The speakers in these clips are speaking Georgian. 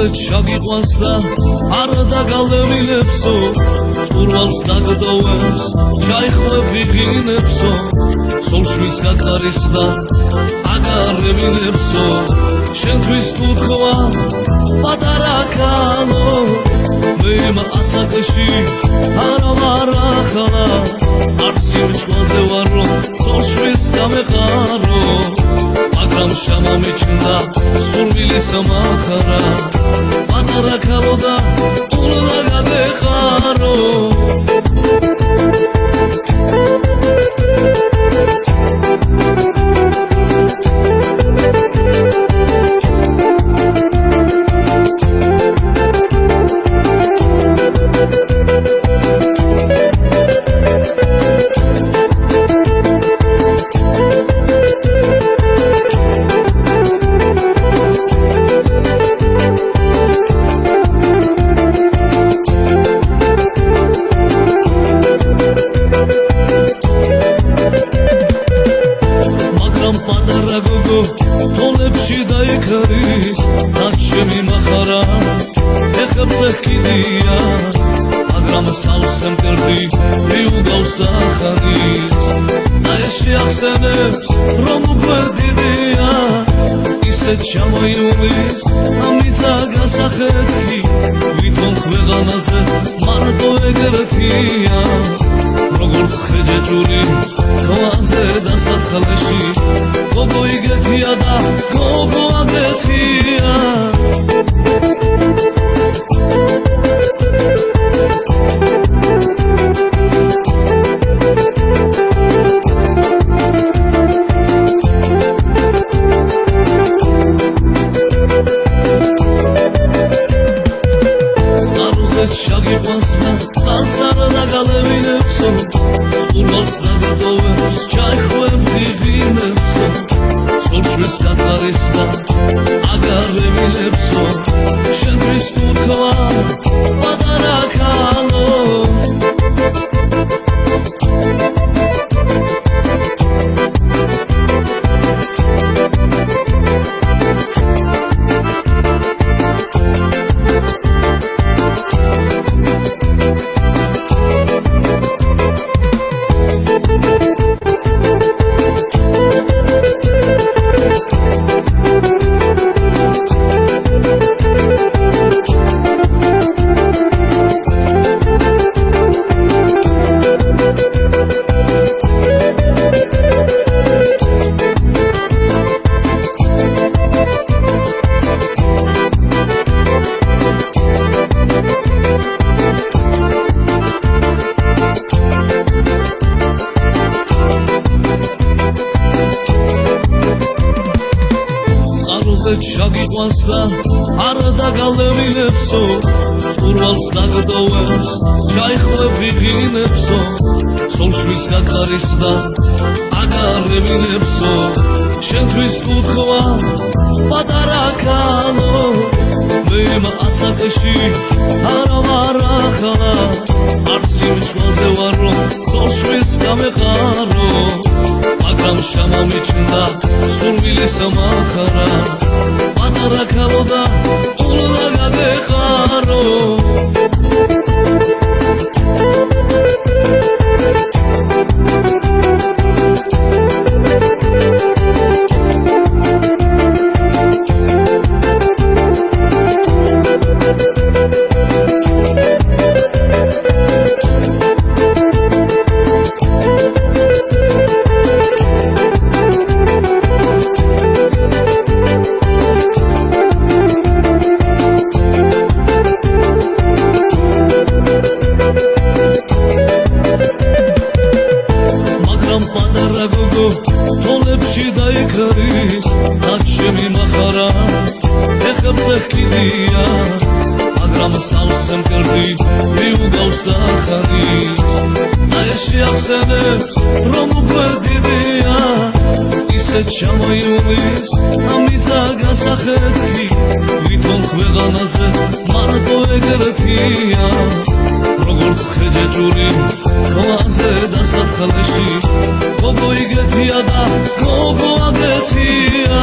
წყაროზე ჩაგიყვანს და არ დაგალევილებსო წყურვალს დაგდოვებს ჩაიხვევ ვიღინებსო სულშვის გაკარის და აგარევილებსო შენთვის თურქვა პატარა ქალო მე ასაკში არა ვარ ახლა არც სირჩქვაზე ვარ რომ სულშვის გამეყარო მაგრამ შემომიჩნდა სურვილი სამახარა პატარა ქალო და უნდა გადეხარო თოლებში დაიქარის რაც შემიმახარა ეხებზე ჰკიდია მაგრამ სავსე მკერდი მიუგავს ახანის და ეს შეახსენებს რომ უკვე დიდია ისეთ ჩამოიულის ამიცა გასახედი ვითომ ქვეყანაზე მარტო ეგრეთია როგორც ხეჯეჭური ქვაზე დასათხალეში გოგო იგეთია და გოგო აგეთია წყაროზე ჩაგიყვანს და წყალს არ დაგალევილებსო წყურვალს დაგდოვებს ჩაიხვევ ვიღინებსო სულშვის გაკარის და აგარევილებსო შენთვის თურქვა პატარა ქალო ჩაგიყვანს და არ დაგალევილებსო წყურვალს დაგდოვებს ჩაიხვევ ვიღინებსო სულშვის გაკარის და აგარევილებსო შენთვის თურქვა პატარა ქალო მე ასაკში არა ვარ ახლა არც სირჩქვაზე ვარ რომ სულშვის გამეყარო მაგრამ შემომიჩნდა სურვილი სამახარა პატარა ქალო და უნდა გადეხარო თოლებში დაიქარის რაც შემიმახარა ეხებზე ჰკიდია მაგრამ სავსე მკერდი მიუგავს ახანის და ეს შეახსენებს რომ უკვე დიდია ისეთ ჩამოიულის ამიცა გასახედი ვითომ ქვეყანაზე მარტო ეგრეთია როგორც ხეჯეჭური ქვაზე დასათხალეში გოგო იგეთია და გოგო აგეთია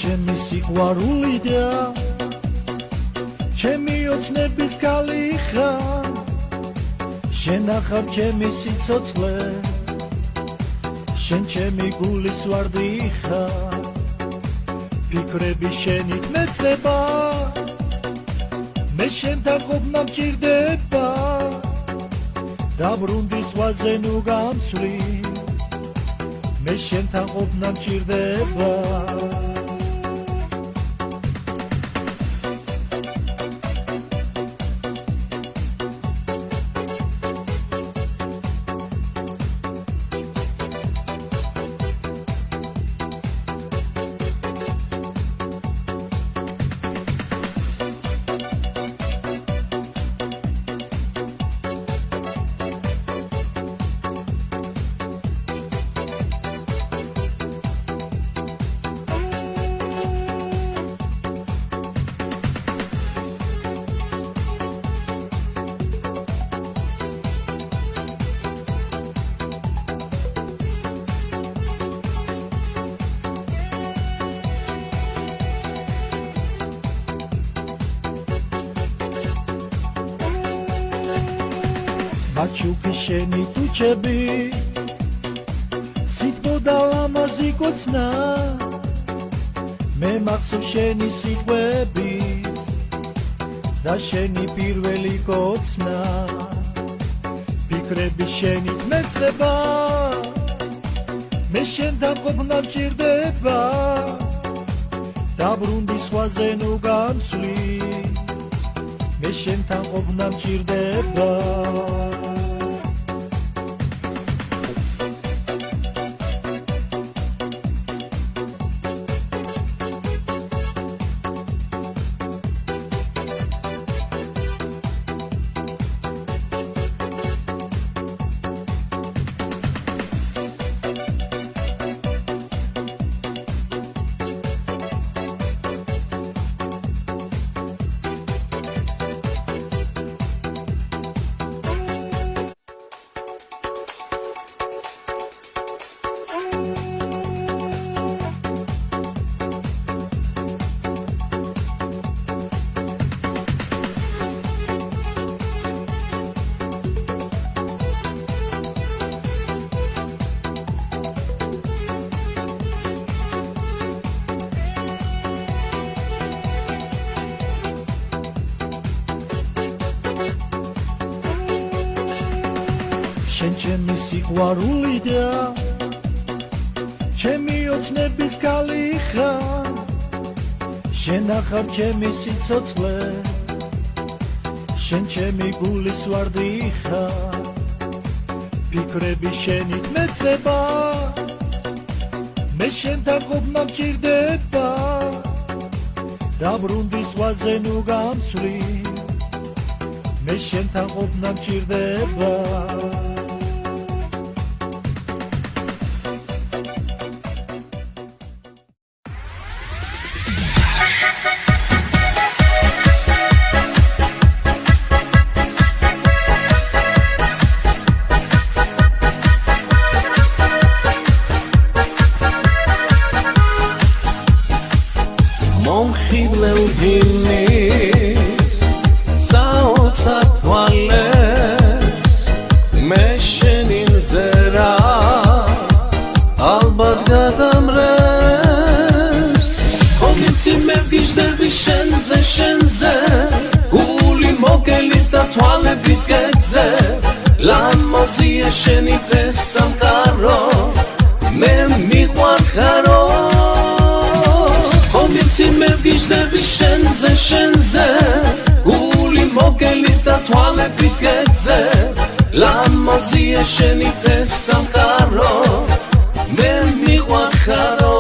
ჩემი სიყვარულია ჩემი ოცნების ქალი ხარ შენ ახარ ჩემი სიცოცხლე შენ ჩემი გულის ვარდი ხარ ფიქრები შენით მეცდება მე შენთან ყოფნა მჭირდება დაბრუნდი ზღვაზე ნუ გამცვლი მე შენთან ყოფნა მჭირდება Maciuki შენი ტუჩები სიტყვა ლამაზი კოცნა მე მახსოვს შენი სიტყვები და შენი პირველი კოცნა ფიქრები შენით მეწდება მე შენთან ყოფნა მჭირდება დაბრუნდი ზღვაზე ნუ გამცვლი მე შენთან ყოფნა მჭირდება შენ ჩემი სიყვარული და ჩემი ოცნების ქალი ხარ შენ ახარ ჩემი სიცოცხლე შენ ჩემი გულის ვარდი ხარ ფიქრები შენით მეწდება მე შენთან ყოფნა მჭირდება დაბრუნდი ზღვაზე ნუ გამცვლი მე შენთან ყოფნა მჭირდება Monchileudinis Saotzat toales Meshenin zera Albad gadamres Homitzi mevgish derbi shenze Guli mogelis da toale bitgetze Lama ziyeh shenit esam karo Me miqwar charo Homitzi mevgish derbi shenze Guli mogelis da toale bitgetze Lama ziyeh shenit esam karo Me miqwar charo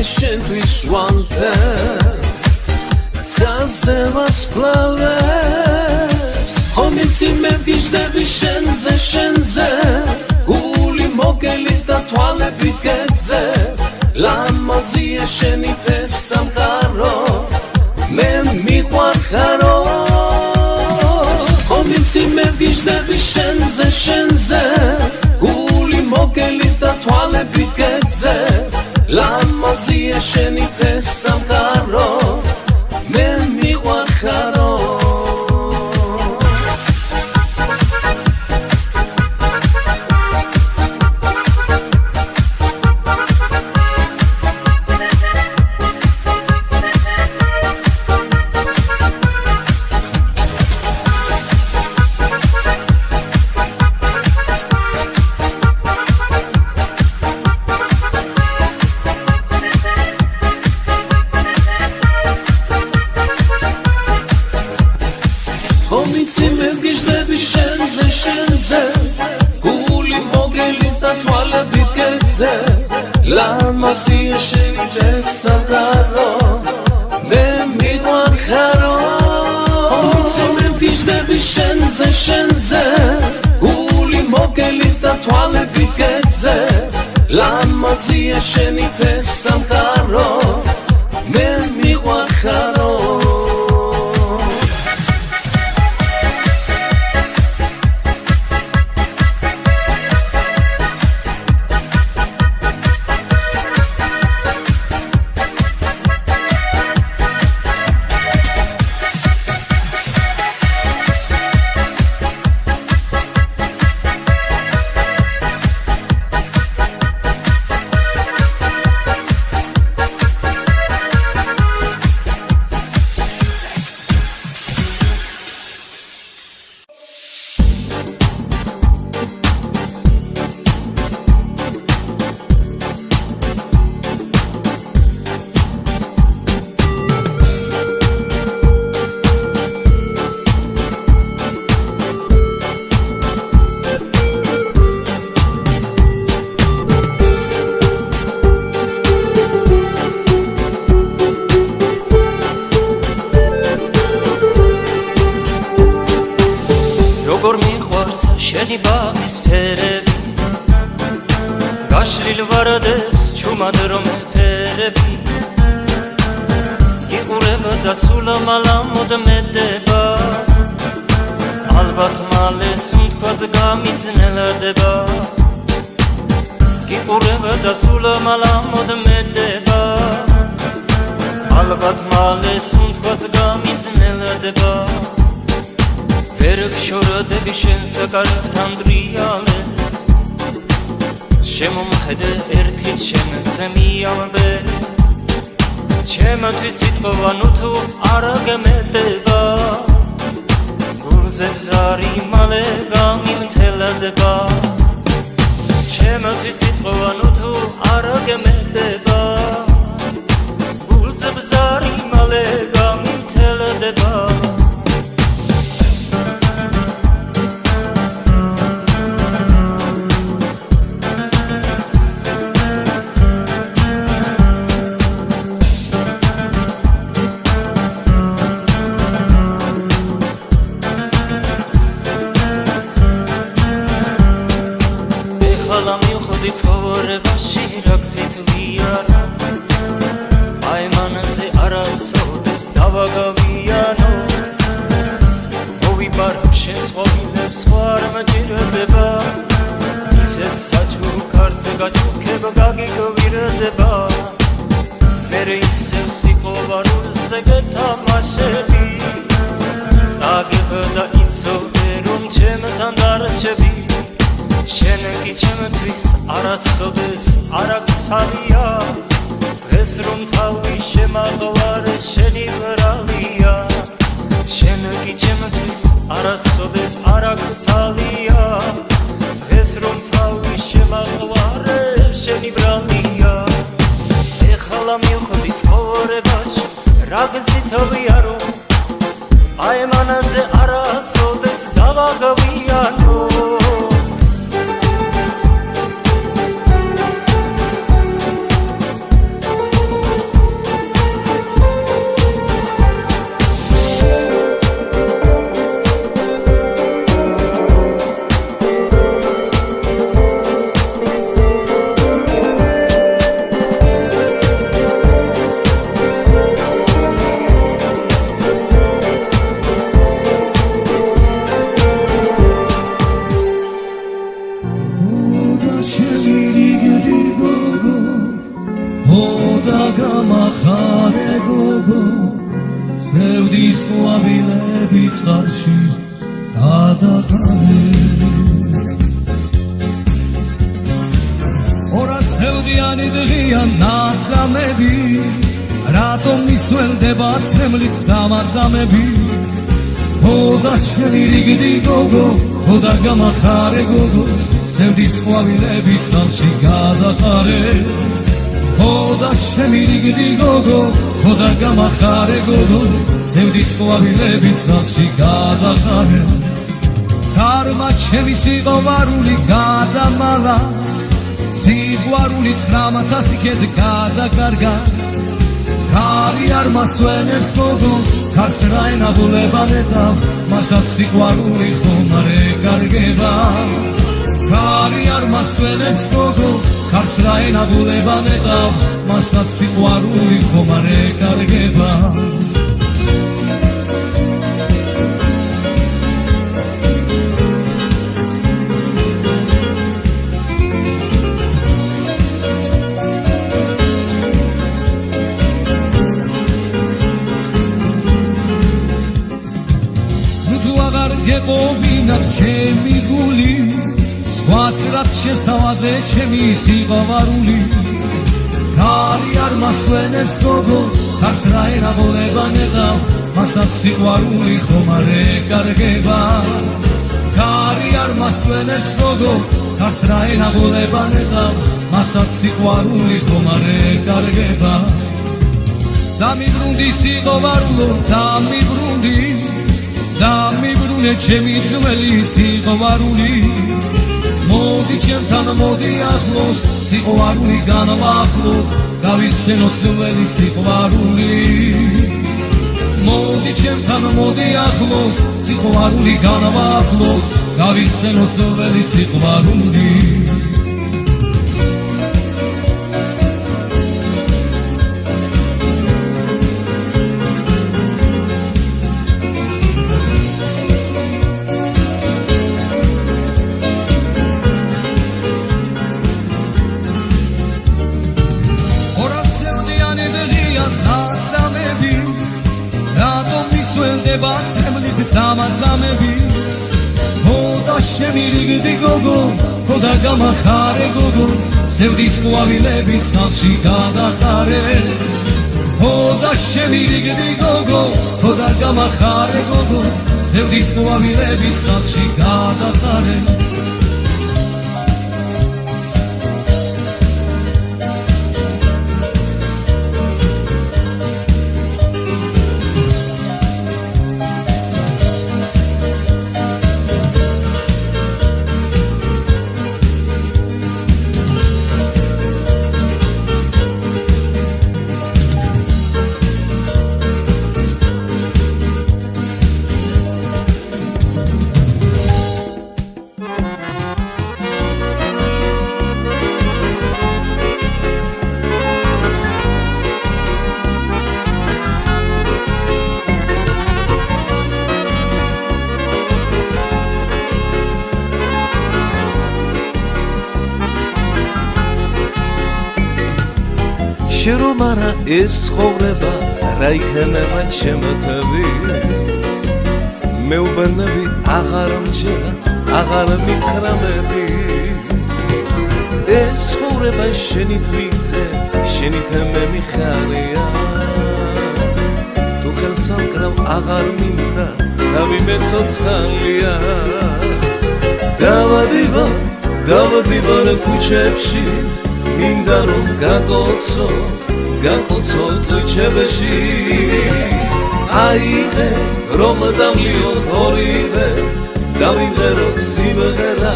შენთვის ვანთე ცაზევას კლავებს ხომიცი მევგიჟდები შენზე გული მოგელის და თვალებით გეძე ლამაზია შენით ეს სამყარო მე მიყვარხარო ხომიცი მევგიჟდები შენზე გული მოგელის და თვალებით გეძე ლამაზია შენი სამყარო მე მიყვარხარო Omitsი მე ვგიჟდები შენზე გული მოგელის და თვალები გეძე ლამაზია შენი სამყარო მე მიყვარხარო Omitsი მე ვგიჟდები შენზე გული მოგელის და თვალები გეძე ლამაზია შენი სამყარო მე მიყვარხარო როგორ მიყვარს შენი ბაღის ფერები გაშლილ ვარდებს ჩუმად რომ ფერები იყურება და სულ მალამ მოდმედება ალბათ მალე სუნთქვაც გამიძნელდება იყურება და სულ მალამ მოდმედება ალბათ მალე სუნთქვაც გამიძნელდება ვერ გშორდები შენ საკარგთან დრიალე შემომხედე ერთით შენზე მიამბე ჩემთვის სიტყვანუ თუ არ გემეტება გულზე ზარი მალე გამიმთელდება ჩემთვის სიტყვანუ თუ არ გემეტება გულზე ზარი მალე გამიმთელდება ცხოვრებაში რა გზით ვიარო აი მანაზე არასოდეს დავაგავიანო მოვიბარო შენს ღვინებს არ მაჭირდება ისეთ საჭურ კარზე გაჩუქება გაგიგვირდება მერე ისევ სიყვარულზე გეთამაშები წაგებდა იცოდე რომ ჩემთან დარჩები შენ კი ჩემთვის არასოდეს არ აქცავია დღეს რომ თავი შემაღვარე შენი ვრალია შენ კი ჩემთვის არასოდეს არ აქცავია დღეს რომ თავი შემაღვარე შენი ვრალია ეხლა მივხვდი ცხოვრებაში რა გზით ვიარო აი მანაზე არასოდეს დავაგავიანო ხოდა გამახარე გოგო ზევდის ყვავილები წყალში გადაყარე ორასხელდიანი დღეა ნაცამები რატომ ისველდება ცრემლით წამაწამები ხოდა შენი რიგდი გოგო ხოდა გამახარე გოგო ზევდის ყვავილები წყალში გადაყარე ხოდა შენი რიგდი გოგო ხოდა გამახარე გოგო ზევდის ყვავილები წყალში გადაყარე ქარმა ჩემი სიყვარული გადამალა სიყვარული 900 იქეთ გადაკარგა ქარი არ მასვენებს გოგო ქარს რა ენაბულებანედა მასაც სიყვარული ხომ არ ეკარგება ქარი არ მასვენებს გოგო ქარს რა ენაბულებანედა მასაც სიყვარული ხომ არ ეკარგება გეყობინა ჩემი გული სხვას რაც შესთავაზე ჩემი სიყვარული ქარი არ მასვენებს გოგო ქარს რა ენაბულებანედა მასაც სიყვარული ხომ არ ეკარგება ქარი არ მასვენებს გოგო ქარს რა ენაბულებანედა მასაც სიყვარული ხომ არ ეკარგება დამიბრუნდი სიყვარულო დამიბრუნდი დამიბრუნე ჩემი ძველი სიყვარული მოდი ჩემთან მოდი ახლოს სიყვარული განვახლოთ გავიხსენოთ ძველი სიყვარული მოდი ჩემთან მოდი ახლოს სიყვარული განვახლოთ გავიხსენოთ ძველი სიყვარული ცრემლით დამაწამები ხოდა შენი რიგდი გოგო ხოდა გამახარე გოგო ზევდის ყვავილები წყალში გადაყარე ხოდა შენი რიგდი გოგო ხოდა გამახარე გოგო ზევდის ყვავილები წყალში გადაყარე შენ არა ეს ხოვრება რა იქნება ჩემთვის მეუბნები აღარ მჯერა აღარ მითხრა მეტი ეს ხოვრება შენით ვიქცე შენით მე მიხარია თუ ხელსამკრავ აღარ მინდა თავი მეცოცხალია დავადივარ ქუჩებში მინდა რომ გაკოცო ტვიჩებში აიღე რომ დავლიოთ ორივე დავიღერო სიმღერა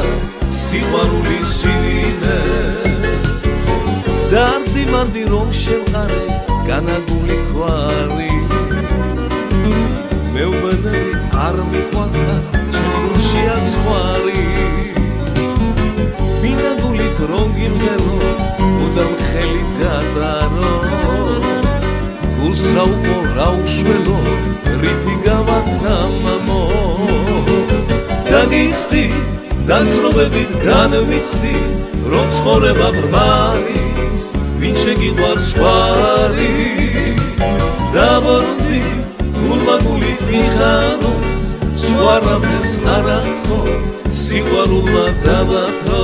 სიყვარულის შირინე დარდიმანდი რომ შემყარე განაგული ქვარი მეუბნები არ მიყვანხა ჩემშია ცხვარი მინაგულით რომ გიმღერო მუდამ ხელით გადარო გულს რა უყო რა უშველო რითი გავათამამო დაგიცდი დაწრობებით განვიცდი რომ ცხოვრება ბრმანის ვინ შეგიყვარს ხვალით დავორდი გულმაგული დიხანოს სვარამეს არახო სიყვარულმა დავათო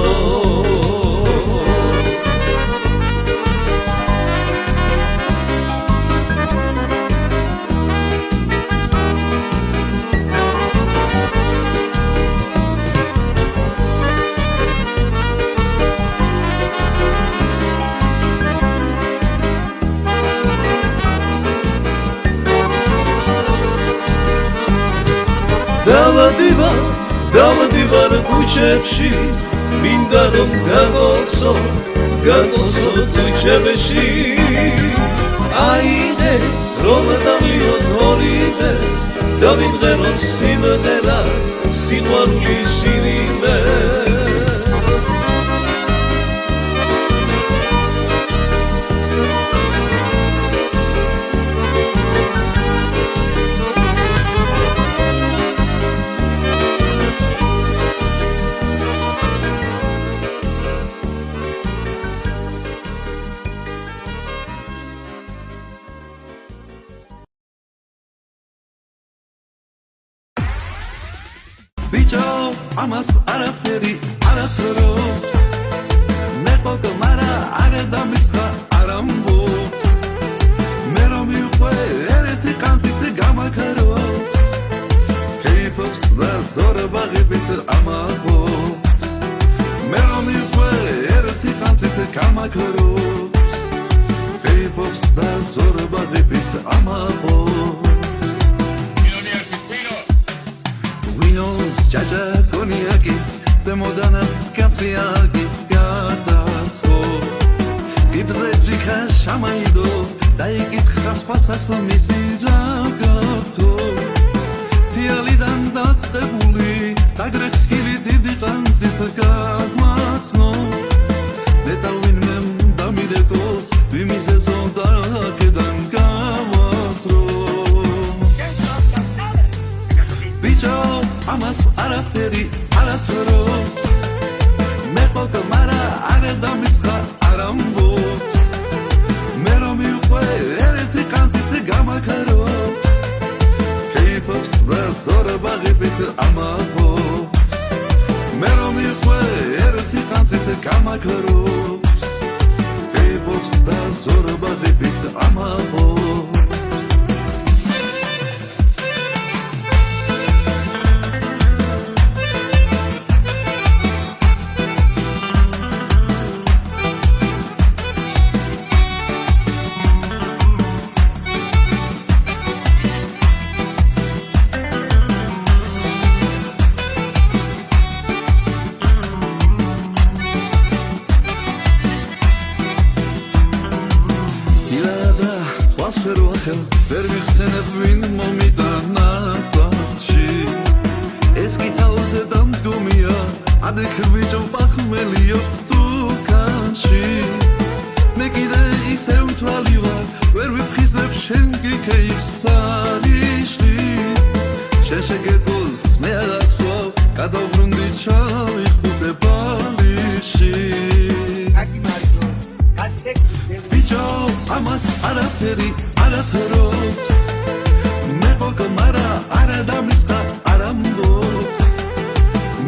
დავადივარ ქუჩებში მინდა რომ გაგოსო ქუჩებში აიდე რომ დავლიოთ ორივე და ვიმღეროთ სიმღერა სიყვარულის შირიმე Bicho, amas araferi, arafros Neko kamara, areda mischa, arambo Mero miukwe, ereti kanzite gama karos Keipops da zora bagibit amachos Mero miukwe, ereti kanzite gama karos Keipops da zora bagibit amachos Jaja koniaki, se modanas kasiaki gadasko Gibze jika shamaido, daikit khasfasas misiragato Tialidan datsqebuli, dagrekhili didi qanzis gagmasno Netalvin mem damirekos, vimizezo dakedan gavasro Bicho amas araferi arafros Meko kamara areda mischa arambos Mero miukwe ereti kanzite gama karos Keipops da zora bagibit amachos Mero miukwe ereti kanzite gama karos Keipops da zora bagibit amachos ვერ ვიხსენებ ვინ მომიტანა სახლში ეს გითაოზე დამდგომია ადექბიჭო პახმელიო თუკანში მე კიდე ისე მთვალი ვარ ვერ ვიფხიზებ შენ გიქეიფსარიშლი შეშეგებოს მე აღასვავ გადავბრუნდი ჩავიხუტე ბალიში ბიჭო ამას არაფერი arafros Meko kamara areda mischa arambos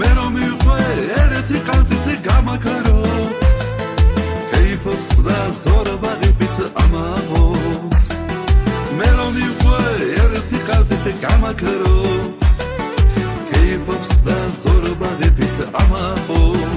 Mero miukwe ereti kanzite gama karos Keipops da zora bagibit amachos Mero miukwe ereti kanzite gama karos Keipops da zora bagibit amachos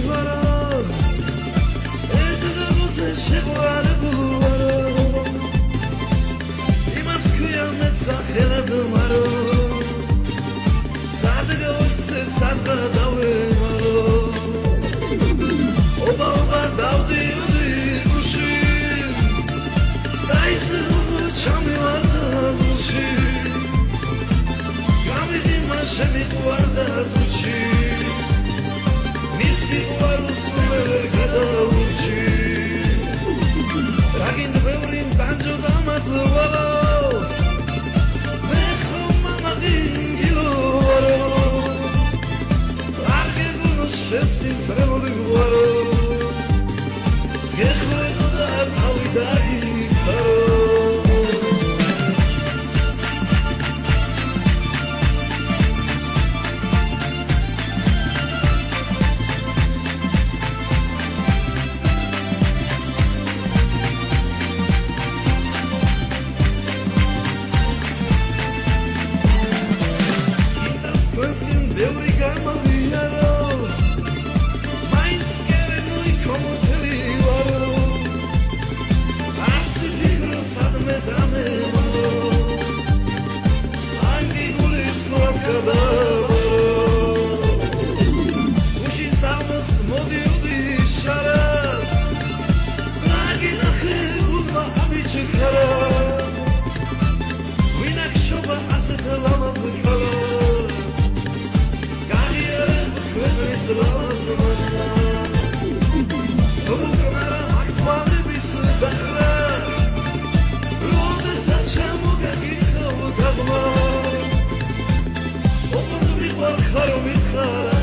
ვარო ედღოზე შეყვარებული ვარო იმას ქვია მეცახელად მარო სადღოზე სადღავე ობა დავდიოდი გუში დაიხო ჩამივარდაში გამიდი შემიყვარდა თუში მისი უარს მე გადავურჩი რაგინ ბევრი ბანჯო დამაძვალო მე ხომ მამაგინგილო არგე გუნოს შეცი ტრემოდი ვარო გეხვეწო და ავიდა იქარო ბევრი გამოვიარო მაინც კერენული კომოთელი ვარო არც ფიქრო სადმე დამევარო ანგი გულის მოაკადავარო უში სამოს მოდიოდი შარა რაგი ნახე გულმა აბიჩქარა ვინახშობა ასეთ ლამაზ ქარა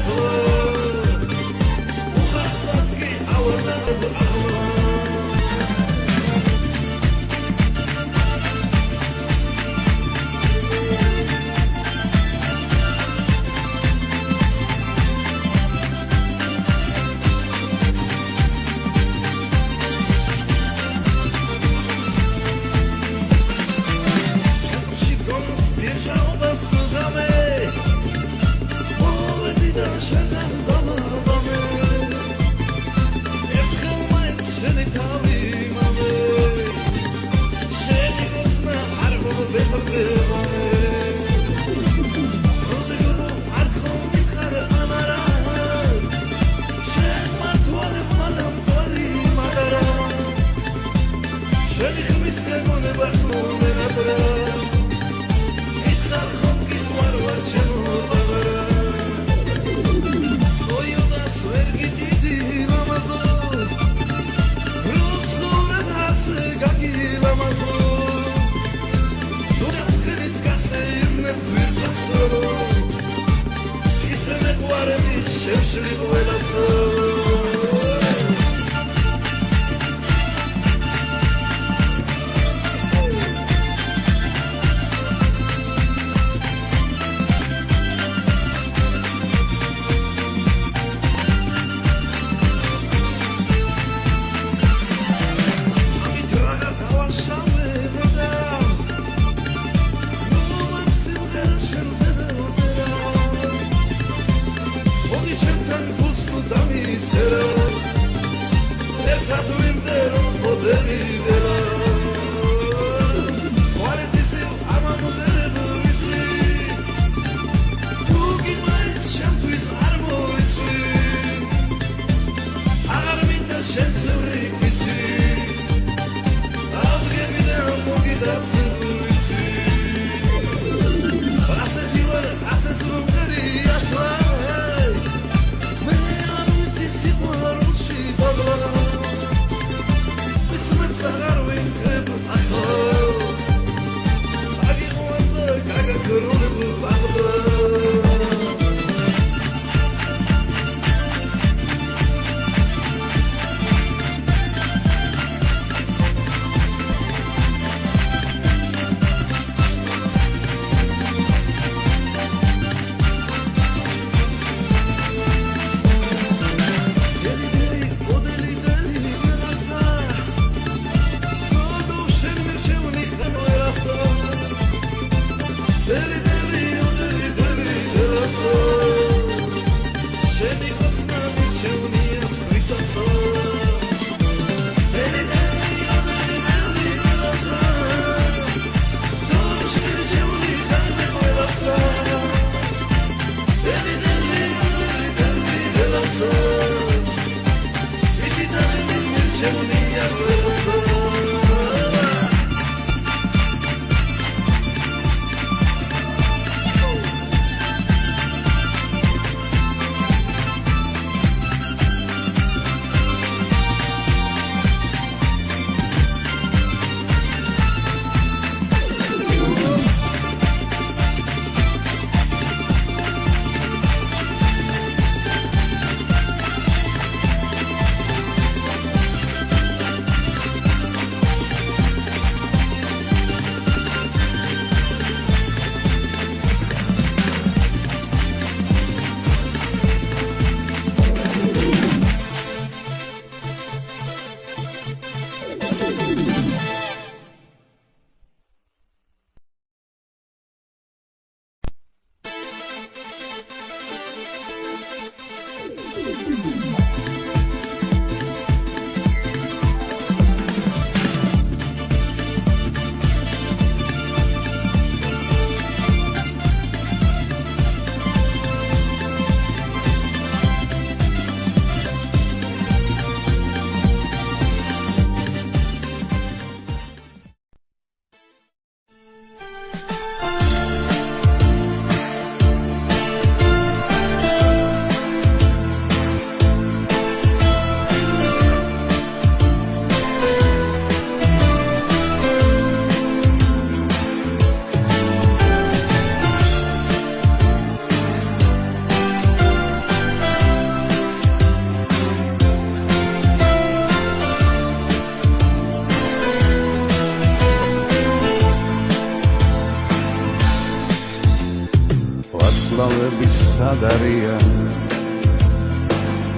ვარსკვლავების სადარია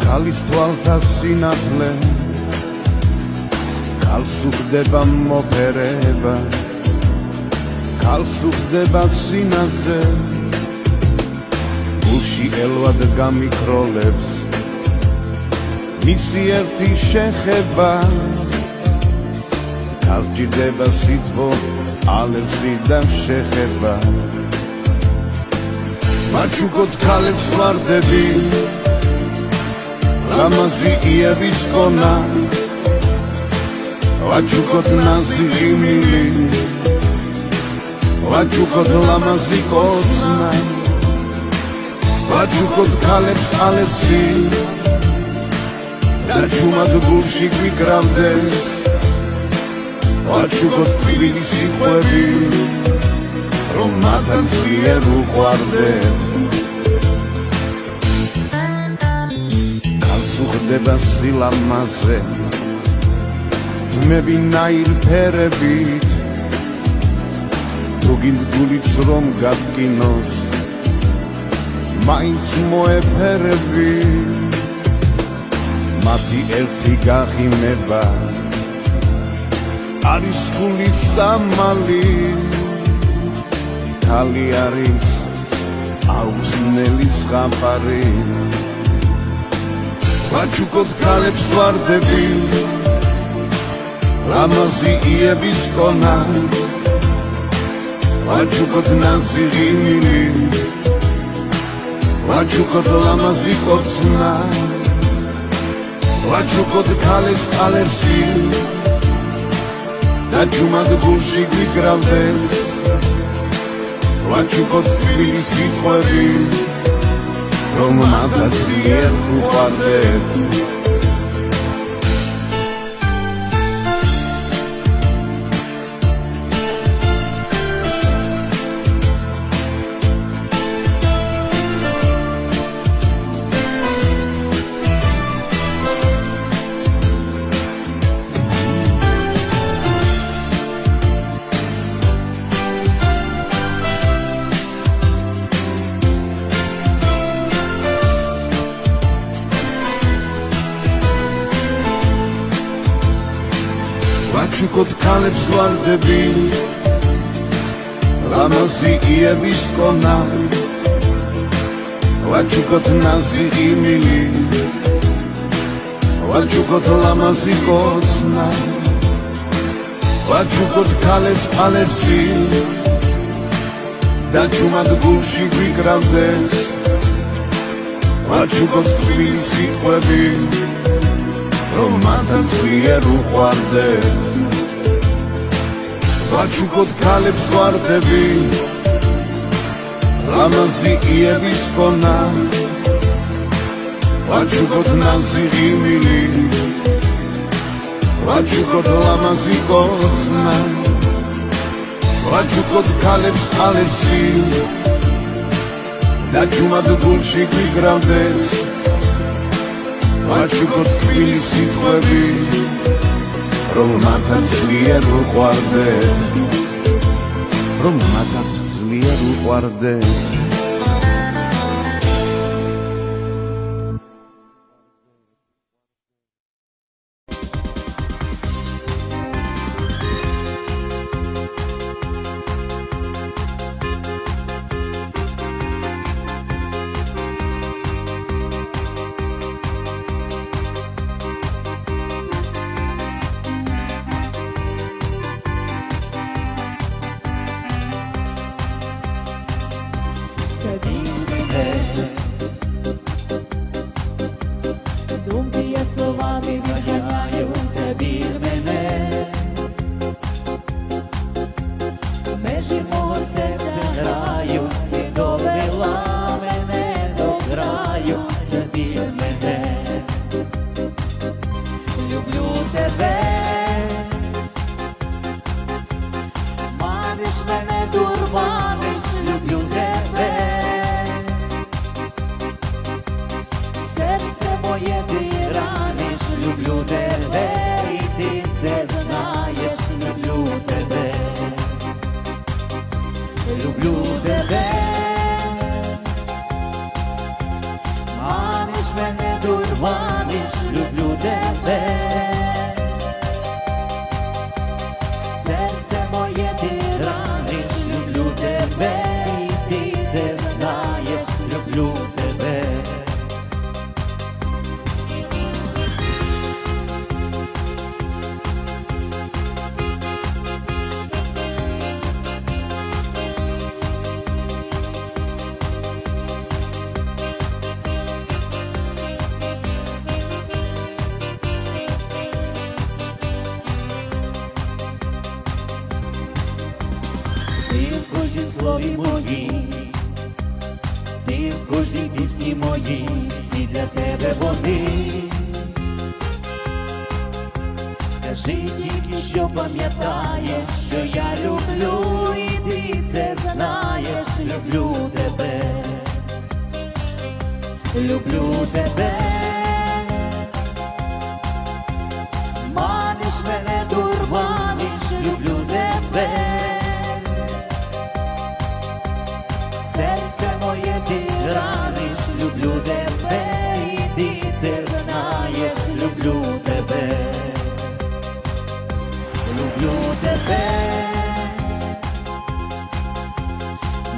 ქალის თვალთა სინათლე ქალს უხდება მოფერება ქალს უხდება სინაზე გულში ელვად გამიქროლებს მისი ერთი შეხება ქალს ჭირდება სითბო ალერსი და შეხება მაჩუკოთ ქალებს ვარდები ლამაზი იების კონა ვაჩუკოთ ნაზი ჟიმილი ვაჩუკოთ ლამაზი კოცნა ვაჩუკოთ ქალებს ალერსი და ჩუმად გულში გვიკრავდეს ვაჩუკოთ თბილი სიყვები რომ მათაც ძლიერ უყვარდეთ ქალს უხდება სილამაზე ძმები ნაირფერებით თუ გინდ გულიც რომ გადგინოს მაინც მოეფერები მათი ერთი გახიმება არის გულის სამალი ქალი არის აუზნელი ზღაპარი ვაჩუკოთ ქალებს ვარდები ლამაზი იების კონა ვაჩუკოთ ნაზი ჟიმილი ვაჩუკოთ ლამაზი კოცნა ვაჩუკოთ ქალებს ალერსი და ჩუმად გულში გვიკრავდეს ვაჩუკოთ თბილი სიყვები რომ მათაც ძლიერ უყვარდეთ ვაჩუკოთ ქალებს ვარდები ლამაზი იების კონა ვაჩუკოთ ნაზი ჟიმილი ვაჩუკოთ ლამაზი კოცნა ვაჩუკოთ ქალებს ალერსი და ჩუმად გულში გვიკრავდეს ვაჩუკოთ თბილი სიყვები რომ მათ რომელთაც ძლიერ უყვარდე ვაჩუქოთ ქალებს ვარდები ლამაზი იების ხონა ვაჩუქოთ ნაზი მილი ვაჩუქოთ ლამაზი კოცნა ვაჩუქოთ ქალებს ალეცი და ჯუმად გულში გვიგრავდეს ვაჩუქოთ თბილი სიტყვები რომელთაც ძლიერ უყვარდე რომელთაც ძლიერ უყვარდე Думки словами відганяють забір мене, межі мого серця грають, ти довела мене до краю, забір мене, люблю тебе, маниш мене, дурманиш, люблю тебе. Серце моє ти раниш, люблю тебе, і ти це знаєш, люблю тебе, люблю тебе, маниш мене, дурманиш, люблю тебе, серце моє ти раниш, люблю тебе, і ти це знаєш, люблю тебе. Ти в кожній слові моїй, ти в кожній пісні моїй, всі для тебе вони. Скажи тільки, що пам'ятаєш, що я люблю, і ти це знаєш, люблю тебе, люблю тебе. Маниш мене, дурманиш, люблю тебе. Серце моє ти раниш, люблю тебе, і ти це знаєш, люблю тебе, люблю тебе,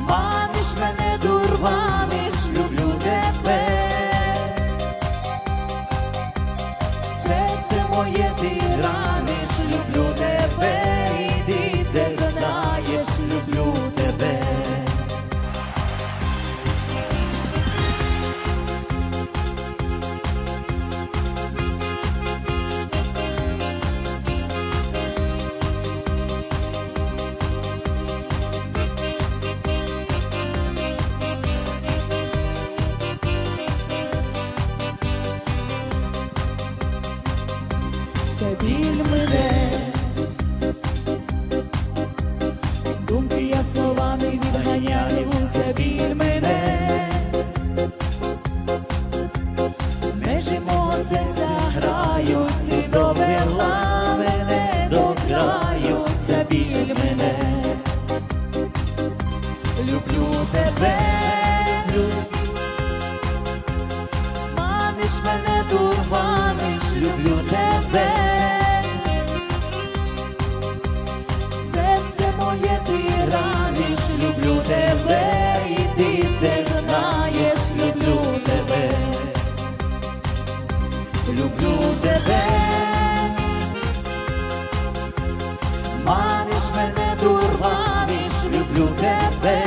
маниш мене, дурманиш, люблю тебе, серце моє ти раниш, люблю тебе, і ти це знаєш, люблю тебе. Це біль мене, думки я словами відганяю, це біль мене, межі мого серця грають, ти довела мене до краю, це біль мене, люблю тебе, люблю, маниш мене, дурманиш, люблю тебе. Серце моє ти раниш, люблю тебе, і ти це знаєш, люблю тебе, люблю тебе, маниш мене, дурманиш, люблю тебе,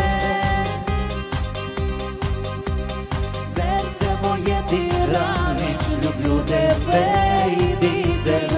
серце моє ти раниш, люблю тебе, і ти це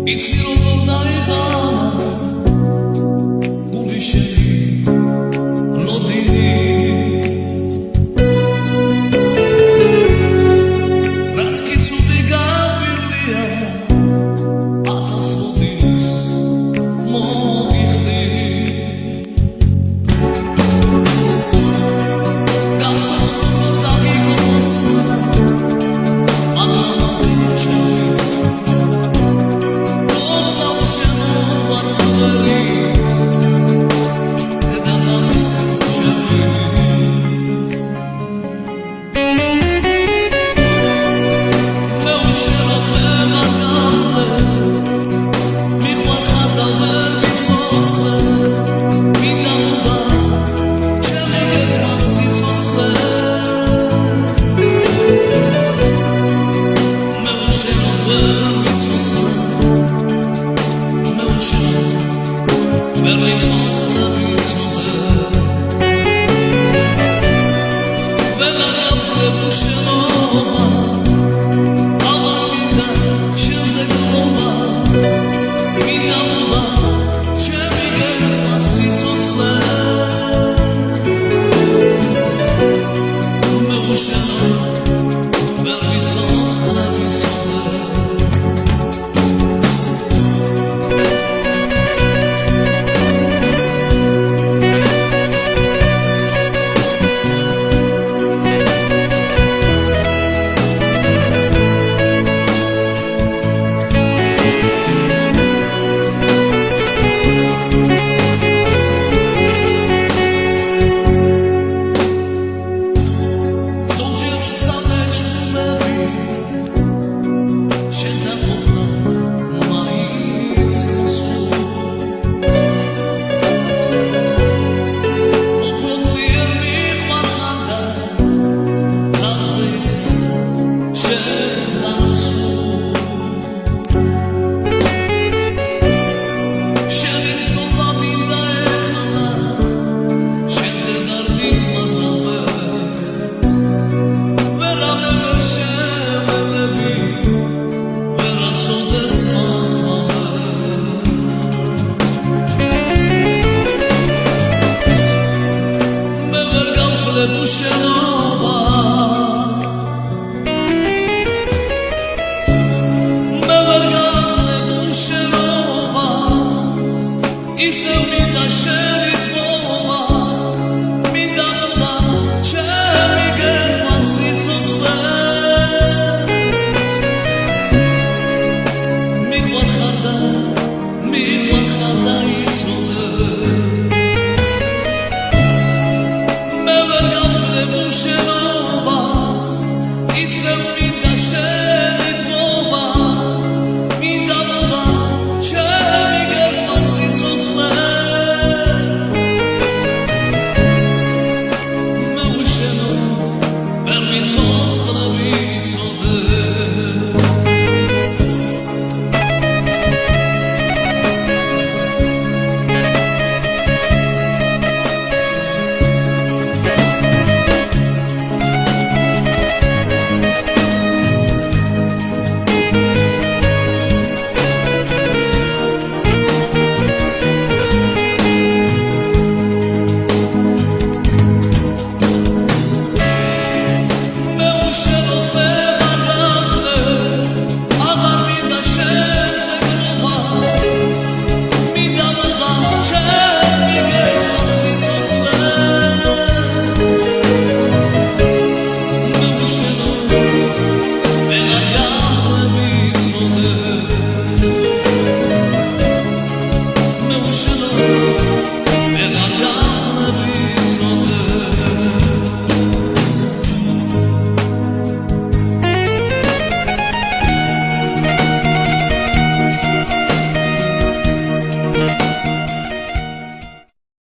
იცი როგორ დაიღალა გული შენი ლოდინი რაც კი ცუდი გაგვირდია ათას ლოდინის მოგიხდი გასწორს როგორ დაგიგოცა მადამაზი ჩემი ისევ